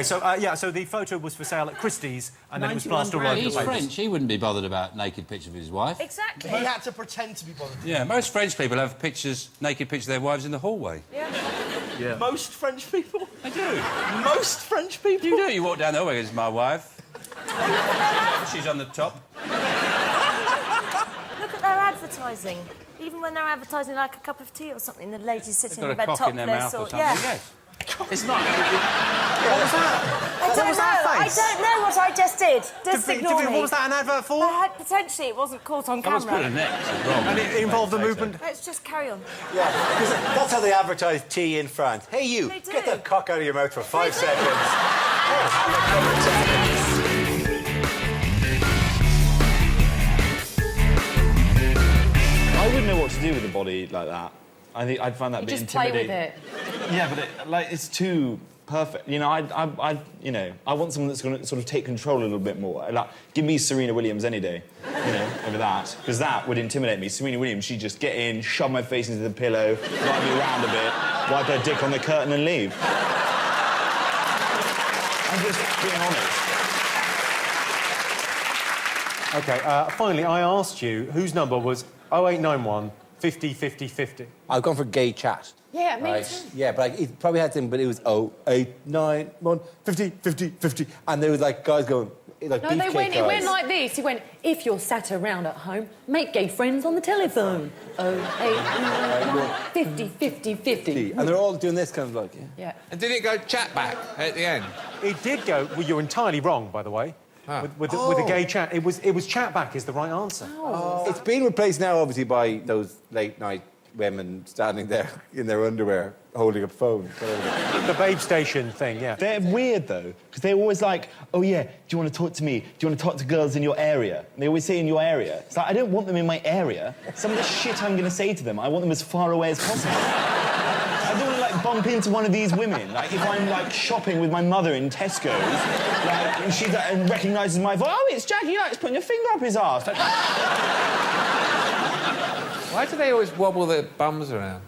So, so the photo was for sale at Christie's, and then it was plastered all over the He's place. French. He wouldn't be bothered about naked pictures of his wife. Exactly. He had to pretend to be bothered. Yeah, most French people have pictures, naked pictures of their wives in the hallway. Yeah. Most French people? I do. Most French people? You do. You walk down the hallway, this is my wife. She's on the top. Look at their advertising. Even when they're advertising like a cup of tea or something, the lady's sitting in They've bed got a cock in their topless mouth or something. Yeah. Yes. It's not... What was that? I don't know. I don't know what I just did. Just ignore me. What was that an advert for? Potentially, it wasn't caught on camera. Someone's put a net wrong. And it involved the movement... Let's just carry on. Yeah, because that's how they advertise tea in France. Hey, you, They do. get that cock out of your mouth for 5 seconds. I wouldn't know what to do with a body like that. I think I'd find that a bit just play intimidating. with it. Yeah, but it's too perfect. You know, I want someone that's going to sort of take control a little bit more. Like, give me Serena Williams any day, you know, over that, because that would intimidate me. Serena Williams, she'd just get in, shove my face into the pillow, wipe me around a bit, wipe her dick on the curtain and leave. I'm just being honest. OK, finally, I asked you whose number was 0891 50 50 50. I've gone for gay chat. Yeah, me Right. too. Yeah, but like, it probably had something, but it was 0891 50 50 50. And there was like guys going, like, No, beefcake it went guys. like this. He went, if you're sat around at home, make gay friends on the telephone. 50 50 50. And they're all doing this kind of like, yeah. Yeah. And did it go chat back at the end? It did go... Well, you're entirely wrong, by the way. With the gay chat. It was chat back is the right answer. It's been replaced now, obviously, by those late-night women standing there in their underwear holding up phones. The babe station thing, yeah. They're weird, though, because they're always like, oh, yeah, do you want to talk to me? Do you want to talk to girls in your area? And they always say in your area. It's like, I don't want them in my area. Some of the shit I'm going to say to them, I want them as far away as possible. I don't want to, like, bump into one of these women. Like, if I'm, like, shopping with my mother in Tesco's, like, and she and recognises my voice, oh, it's Jack, he likes putting your finger up his arse. Like... Why do they always wobble their bums around?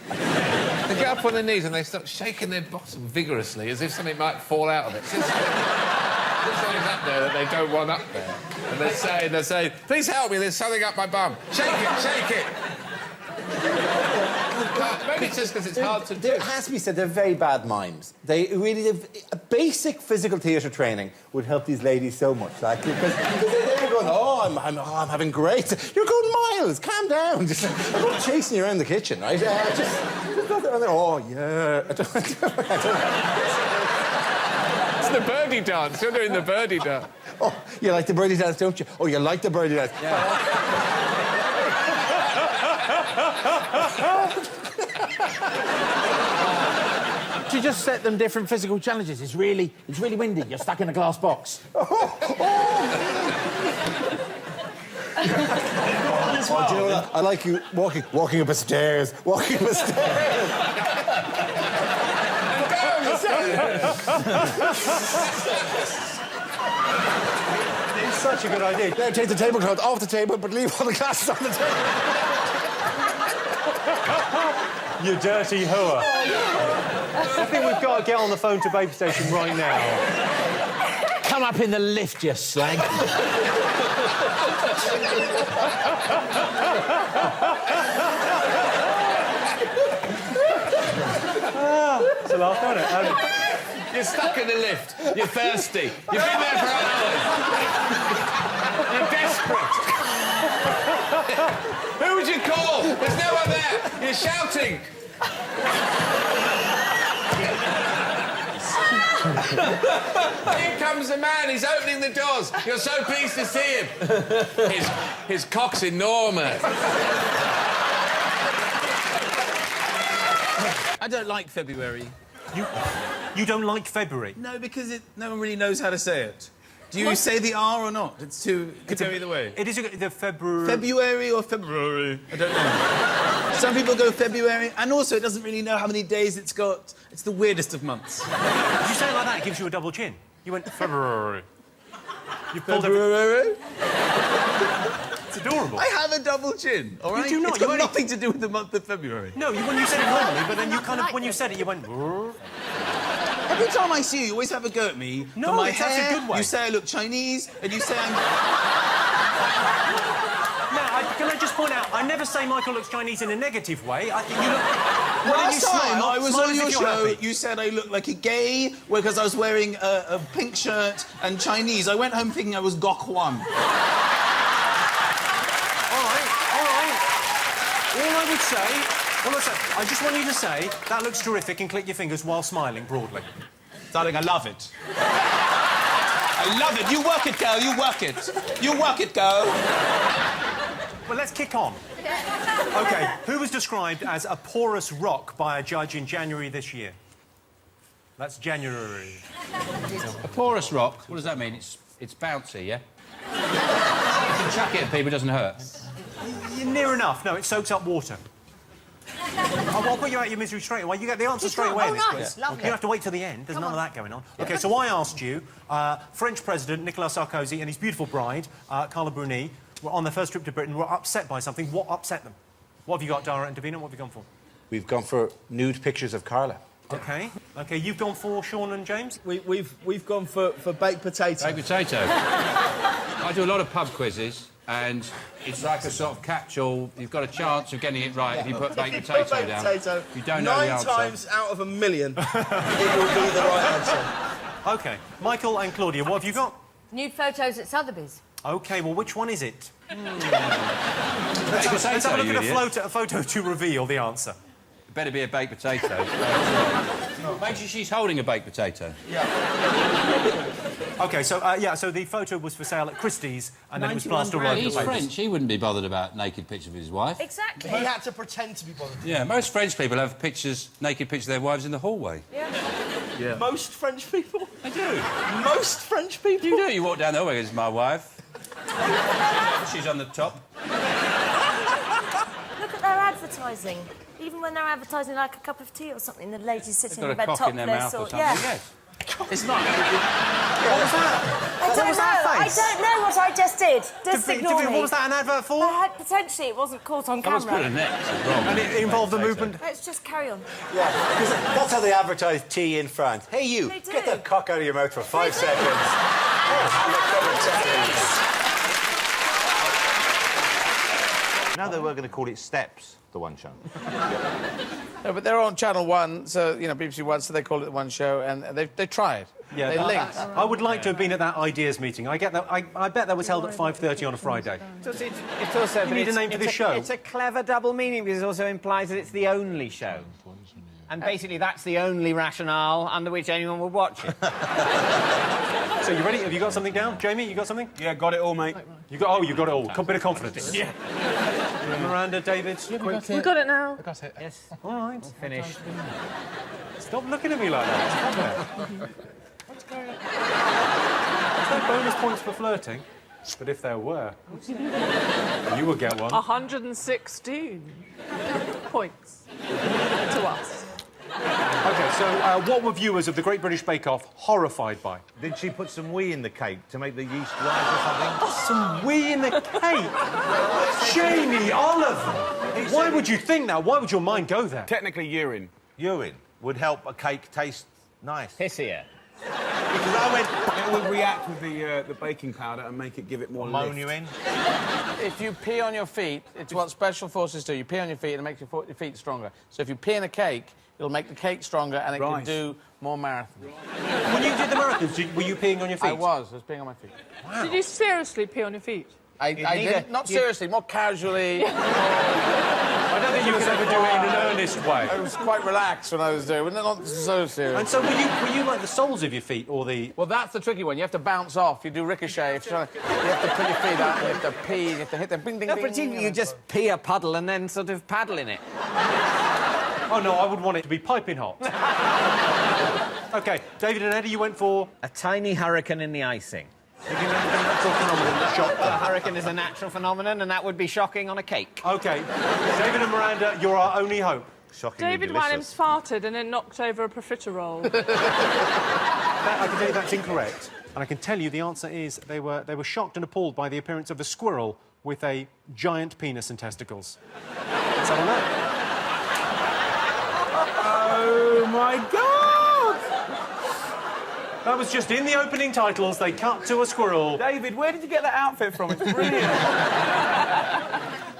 They get up on their knees and they start shaking their bottom vigorously as if something might fall out of it. There's something up there that they don't want up there. And they're saying, please help me, there's something up my bum. Shake it, shake it. Maybe it's just because it's hard to do. There has to be said, they're very bad mimes. They really... A basic physical theatre training would help these ladies so much. Like, because they're going, I'm having great... You're going miles, calm down. Just, I'm not chasing you around the kitchen, right? Just go there and oh, yeah... I don't It's the birdie dance. You're doing the birdie dance. Oh, you like the birdie dance, don't you? Oh, you like the birdie dance. Yeah. You just set them different physical challenges. It's really windy. You're stuck in a glass box. Oh, do you know what? I like you walking up a stairs, walking up a stairs. It's such a good idea. Now take the tablecloth off the table, but leave all the glasses on the table. You dirty hooer. I think we've got to get on the phone to Babe Station right now. Come up in the lift, you slag. It's a laugh, isn't it? You're stuck in the lift. You're thirsty. You've been there for hours. You're desperate. Who would you call? There's no one there. You're shouting. Here comes the man. He's opening the doors. You're so pleased to see him. His cock's enormous. I don't like February. You don't like February? No, because no one really knows how to say it. Do you say the R or not? It could go either way. It is the February... February or February? I don't know. Some people go February, and also it doesn't really know how many days it's got. It's the weirdest of months. If you say it like that, it gives you a double chin. You went February. You pulled February? It's adorable. I have a double chin, all right? You do not. It's got nothing to do with the month of February. No, when you said it normally, but then you kind of... When you said it, you went... Every time I see you, you always have a go at me. No, for my it's hair, actually a good way. You say I look Chinese, and you say I'm... Can I just point out, I never say Michael looks Chinese in a negative way. I think you look... Last time I was smile on as your if you're show, happy. you said I looked like a gay because I was wearing a pink shirt and Chinese. I went home thinking I was Gok Hwan. All right. All I would say, I just want you to say, that looks terrific, and click your fingers while smiling broadly. Darling, I love it. I love it. You work it, girl. You work it. You work it, girl. Well, let's kick on. OK, who was described as a porous rock by a judge in January this year? That's January. A porous rock, what does that mean? It's bouncy, yeah? You can chuck it at people, it doesn't hurt. You're near enough. No, it soaks up water. I'll put you out of your misery straight away. You get the answer straight away in this quiz. You have to wait till the end. There's none of that going on. OK, so I asked you, French President Nicolas Sarkozy and his beautiful bride, Carla Bruni, were on their first trip to Britain, were upset by something. What upset them? What have you got, Dara and Davina? What have you gone for? We've gone for nude pictures of Carla. OK. OK, you've gone for Sean and James? We've gone for baked potato. Baked potato. I do a lot of pub quizzes, and it's like a sort of catch-all. You've got a chance of getting it right if you put baked potato down. You don't know the answer. 9 times out of a million, it will be the right answer. OK. Michael and Claudia, what have you got? Nude photos at Sotheby's. OK, well, which one is it? Baked Let's have a potato, look you at idiot. a photo to reveal the answer. Better be a baked potato. Make sure she's holding a baked potato. OK, so, so the photo was for sale at Christie's, and then it was plastered all over the He's papers. French, he wouldn't be bothered about naked pictures of his wife. Exactly. He had to pretend to be bothered. Yeah, most French people have pictures, naked pictures of their wives in the hallway. Yeah. Most French people? They do. Most French people? You do. You walk down the hallway, this is my wife. She's on the top. Look at their advertising. Even when they're advertising like a cup of tea or something, the lady's sitting They've in got a bed cock in their topless mouth or something, yeah. yes. It's not. I don't know what I just did. Just ignore me. What was that an advert for? Potentially, it wasn't caught on I was camera. putting a net. Wrong. And it involved the movement. Let's just carry on. Yeah, because that's how they advertise tea in France. Hey, you, They do. get that cock out of your mouth for 5 do. seconds. Now they were going to call it Steps, the one show. No, but they're on Channel 1, so, you know, BBC 1, so they call it the one show, and they tried. Yeah, they linked. I would like to have been at that ideas meeting. I get that. I bet that was held at 5:30 on a Friday. It's also... You need a name for this show. It's a clever double meaning because it also implies that it's the only show. And basically that's the only rationale under which anyone would watch it. So you ready? Have you got something down? Jamie, you got something? Yeah, got it all, mate. You got it all. A bit of confidence. Yeah. Miranda, David, quick. We got it now. I got it. Yes. All right. Finished. Stop looking at me like that. Stop it. What's going on? There's no bonus points for flirting, but if there were, you would get one. 116 points to us. OK, so what were viewers of the Great British Bake Off horrified by? Did she put some wee in the cake to make the yeast rise or something? Some wee in the cake? Jamie Oliver! Why would you think that? Why would your mind go there? Technically, urine. Urine would help a cake taste nice. Pissier. Because I went, it would react with the baking powder and make it give it more Moan lift. you in. If you pee on your feet, it's what special forces do. You pee on your feet and it makes your feet stronger. So if you pee in a cake, it'll make the cake stronger and it can do more marathons. When you did the marathons, were you peeing on your feet? I was peeing on my feet. Wow. Did you seriously pee on your feet? I did, not seriously, more casually. I don't think you could ever do it in an earnest way. I was quite relaxed when I was doing it, not so serious. And so were you like the soles of your feet or the... Well, that's the tricky one. You have to bounce off. You do ricochet. You have to put your feet out, you have to pee, you have to hit the bing, ding, No, ding. pretend you just pee a puddle and then sort of paddle in it. Oh, no, I would want it to be piping hot. OK, David and Eddie, you went for... A tiny hurricane in the icing. You think that's a natural phenomenon that shocked A them? hurricane is a natural phenomenon, and that would be shocking on a cake. OK, David and Miranda, you're our only hope. Shockingly David delicious. Williams farted and then knocked over a profiterole. I can tell you that's incorrect. And I can tell you the answer is they were shocked and appalled by the appearance of a squirrel with a giant penis and testicles. Let's have a look. Oh, my God! That was just in the opening titles. They cut to a squirrel. David, where did you get that outfit from? It's brilliant.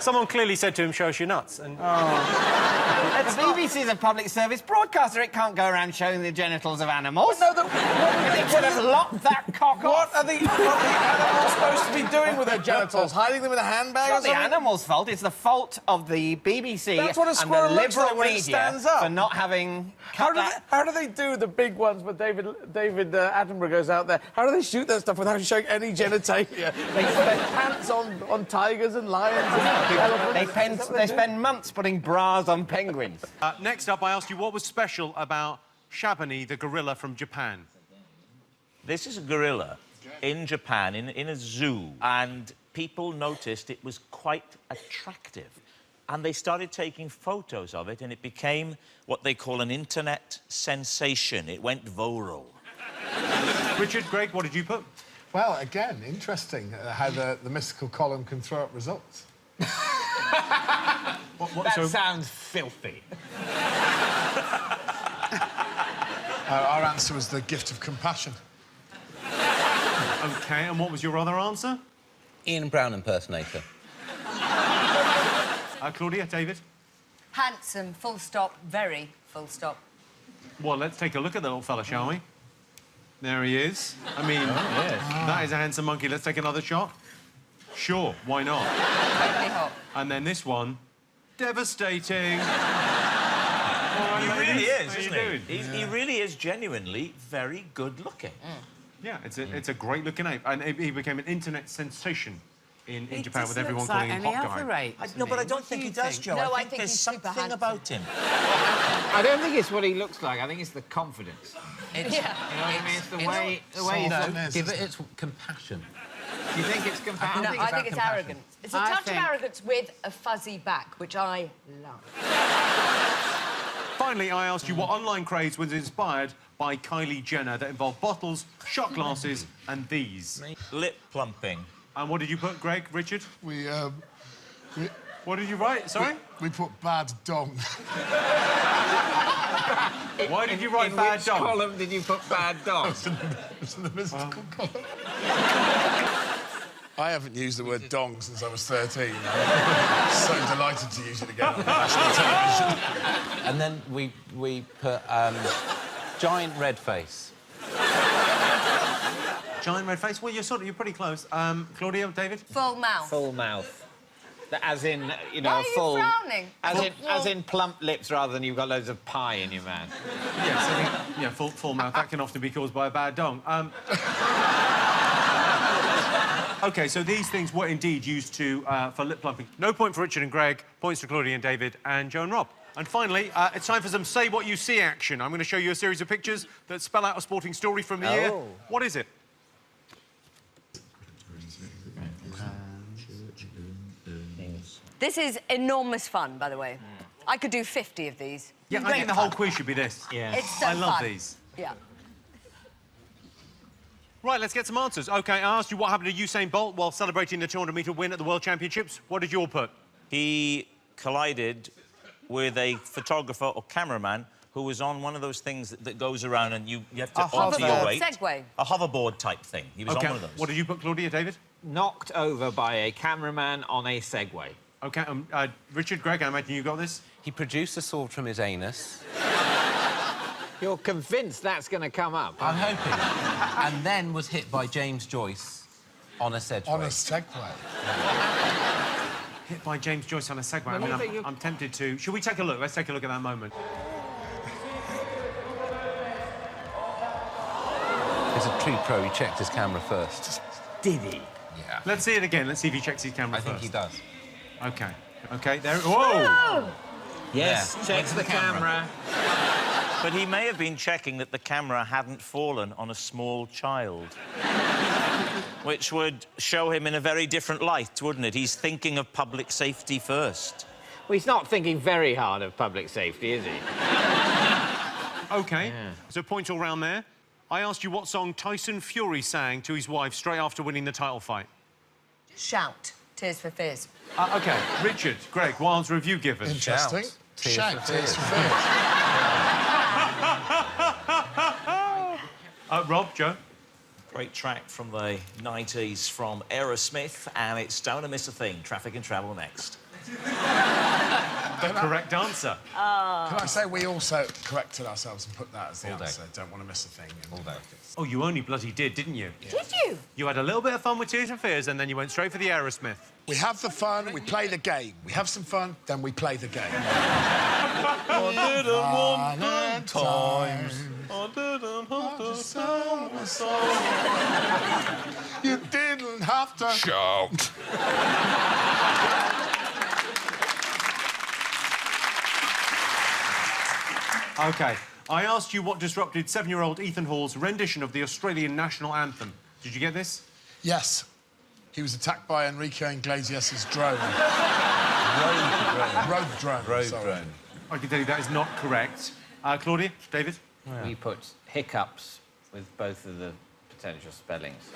Someone clearly said to him, "Show us your nuts." And The BBC's a public service broadcaster. It can't go around showing the genitals of animals. No, they could have locked that cock What off. are the animals supposed to be doing with their genitals? Hiding them in a handbag It's or not the something? animal's fault. It's the fault of the BBC That's what a and the squirrel looks liberal like when it media stands up. for not having cut that. How do they do the big ones where David Attenborough goes out there? How do they shoot that stuff without showing any genitalia? They spend pants on tigers and lions and elephants. They spend months putting bras on penguins. next up, I asked you what was special about Shabani, the gorilla from Japan. This is a gorilla in Japan, in a zoo, and people noticed it was quite attractive. And they started taking photos of it, and it became what they call an internet sensation. It went viral. Richard, Greg, what did you put? Well, again, interesting how the mystical column can throw up results. That sounds filthy. Our answer was the gift of compassion. OK, and what was your other answer? Ian Brown impersonator. Claudia, David? Handsome, full stop, very full stop. Well, let's take a look at the little fella, shall we? There he is. I mean, that is a handsome monkey. Let's take another shot. Sure, why not? Totally hot. And then this one, devastating. He really is, How isn't you he? He really is genuinely very good-looking. Yeah, it's a great-looking ape, and he became an internet sensation in Japan with everyone calling him Hot Guy. No, but I don't think he does, Joe. No, I think there's something about him. I don't think it's what he looks like. I think it's the confidence. It's, You know what I mean? It's the way he's... give it its compassion. Do you think it's compassion? No, I think it's compassion. arrogance. It's a touch of arrogance with a fuzzy back, which I love. Finally, I asked you what online craze was inspired by Kylie Jenner that involved bottles, shot glasses, and these. Lip plumping. And what did you put, Greg, Richard? What did you write? Sorry? We put bad dong. Why did you write bad which dong? column did you put bad dong? It's in the mystical column. I haven't used the word dong since I was 13. I'm so delighted to use it again on national television. And then we put giant red face. Giant red face? Well, you're pretty close. Claudia, David? Full mouth. Full mouth. As in, you know, Why are you full... frowning? As in plump lips rather than you've got loads of pie in your mouth. Yes, I think, yeah, full mouth. That can often be caused by a bad dong. OK, so these things were indeed used for lip plumping. No point for Richard and Greg, points to Claudia and David and Joe and Rob. And finally, it's time for some Say What You See action. I'm going to show you a series of pictures that spell out a sporting story from the year. What is it? This is enormous fun, by the way. I could do 50 of these. Yeah, I Great think the fun. whole quiz should be this. Yeah. It's so I love fun. these. Yeah. Right, let's get some answers. OK, I asked you what happened to Usain Bolt while celebrating the 200-metre win at the World Championships. What did you all put? He collided with a photographer or cameraman who was on one of those things that goes around and you have to alter your weight. Segway. A hoverboard type thing. He was on one of those. What did you put, Claudia, David? Knocked over by a cameraman on a Segway. OK, Richard, Greg, I imagine you got this? He produced a sword from his anus. You're convinced that's going to come up? I'm hoping. And then was hit by James Joyce on a Segway. On a Segway. Hit by James Joyce on a Segway. I mean, I'm tempted to... Should we take a look? Let's take a look at that moment. He's a true pro. He checked his camera first. Did he? Yeah. Let's see it again. Let's see if he checks his camera I think he does. OK. OK, there... Whoa! Yes, Yeah. checks the camera. But he may have been checking that the camera hadn't fallen on a small child. Which would show him in a very different light, wouldn't it? He's thinking of public safety first. Well, he's not thinking very hard of public safety, is he? OK, so points all round there. I asked you what song Tyson Fury sang to his wife straight after winning the title fight. Shout. Tears for Fears. OK, Richard, Greg, what answer have you given? Interesting. Shout. Tears for Fears. Rob, Joe? Great track from the 90s from Aerosmith, and it's Don't Miss a Thing. Traffic and Travel next. The correct answer. Can I say we also corrected ourselves and put that as the answer? Don't want to miss a thing. All day. Oh, you only bloody didn't you? Did you? You had a little bit of fun with Tears and Fears, and then you went straight for the Aerosmith. We have the fun, we play the game. We have some fun, then we play the game. I didn't want good times. I didn't have to sing a song. You didn't have to shout. OK, I asked you what disrupted 7-year-old Ethan Hall's rendition of the Australian national anthem. Did you get this? Yes. He was attacked by Enrique Iglesias' drone. Rogue drone. I can tell you that is not correct. Claudia, David? We put hiccups with both of the potential spellings.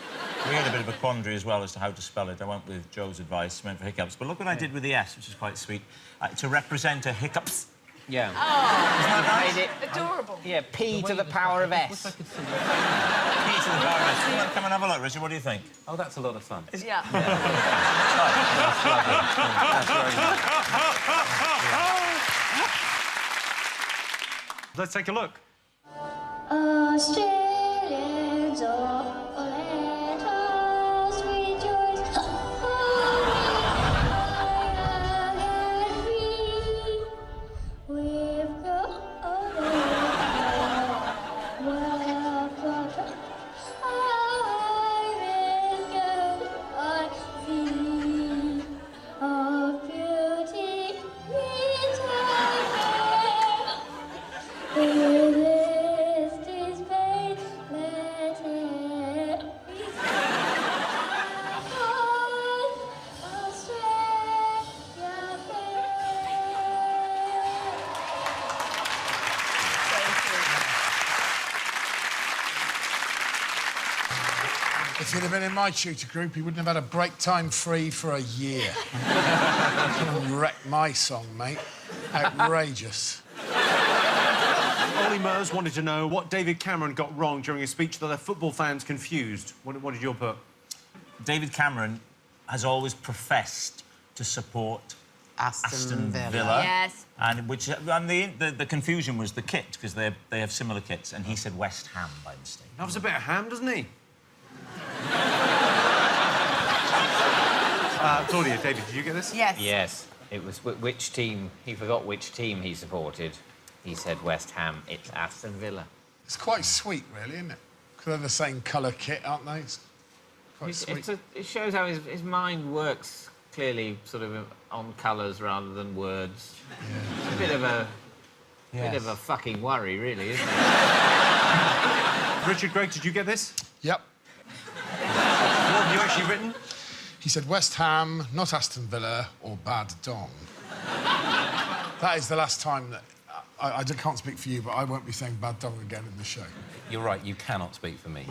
We had a bit of a quandary as well as to how to spell it. I went with Joe's advice, went for hiccups. But look what I did with the S, which is quite sweet. To represent a hiccups. Yeah. Oh, Isn't that nice? made it adorable. Yeah, P to the power of S. P to the power of S. Come and have a look, Richard. What do you think? Oh, that's a lot of fun. Yeah. Let's take a look. Australians, oh, let us rejoice. We've got If he'd have been in my tutor group, he wouldn't have had a break time free for a year. Wrecked my song, mate. Outrageous. Ollie Mers wanted to know what David Cameron got wrong during a speech that the football fans confused. What did you all put? David Cameron has always professed to support Aston Villa. Yes. And the confusion was the kit, because they have similar kits, and he said West Ham by mistake. Loves a bit of ham, doesn't he? Claudia, David, did you get this? Yes. Yes. It was which team... He forgot which team he supported. He said West Ham. It's Aston Villa. It's quite sweet, really, isn't it? Because they're the same colour kit, aren't they? It's quite sweet. It shows how his mind works clearly sort of on colours rather than words. Yeah. It's a bit of a... Yes. Bit of a fucking worry, really, isn't it? Richard, Greg, did you get this? Yep. What have you actually written? He said West Ham, not Aston Villa, or Bad Dong. That is the last time that... I can't speak for you, but I won't be saying Bad Dong again in the show. You're right, you cannot speak for me.